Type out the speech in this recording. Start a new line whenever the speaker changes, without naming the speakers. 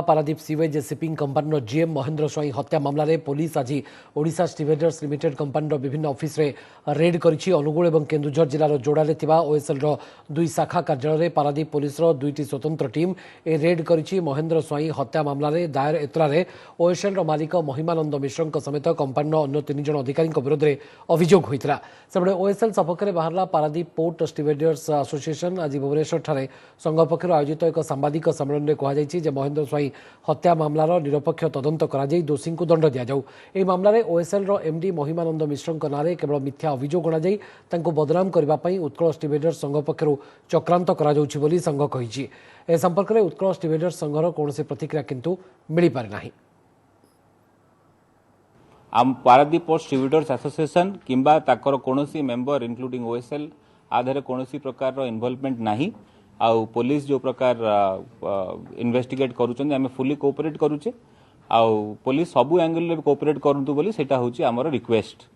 Paradip seaways shipping company GM Mahendra Swain हत्या मामलें police आज ओडिशा स्टीवेडर्स लिमिटेड कंपानी विभिन्न ऑफिस रे रेड करिछि। अनुगुल और केन्दुझर जिलार जोड़ाले ओएसएल दुई शाखा कार्यालय पारादीप पुलिस दुईटी स्वतंत्र टीम ए रेड करिछि। महेंद्र स्वाई हत्या मामलें दायर एतलारे ओएसएल मालिक महिमानंद मिश्र समेत कंपानी अन्य 3 जन अधिकारी विरोध में अभियोग होता से ओएसएल सपक्ष में बाहर पारादीप पोर्ट स्टीवेडर्स एसोसिएशन आज भुवनेश्वर संघ पक्षर आयोजित एक सांबादिक सम्मेलन में कहुई महेंद्र स्वाई हत्या मामलार निरपेक्ष तदंत कराई दोषी को दंड दि जाऊ। यह मामलें ओएसएल एमडी महिमानंद मिश्र नाँ केवल मिथ्या अभियोग अणाई बदनाम करने उत्कल स्टीवेडर्स संघ पक्षर चक्रांत कर संघ कही। ए संपर्क में उत्कल स्टीवेडर्स संघर कौन प्रतिक्रिया किंतु मिल पारे नाही।
आम पारादीप पोर्ट स्टीवेडर्स एसोसिएशन किंबा ताकर कोनोसी मेंबर इंक्लूडिंग ओएसएल आधार कोनोसी प्रकार इन्वॉल्वमेंट नाही। आउ पुलिस जो प्रकार इन्वेस्टिगेट करूछन आमे फुली कोऑपरेट करूचे। आउ पुलिस सबु एंगल रे कोऑपरेट करंतु बोली सेटा होची हमर रिक्वेस्ट।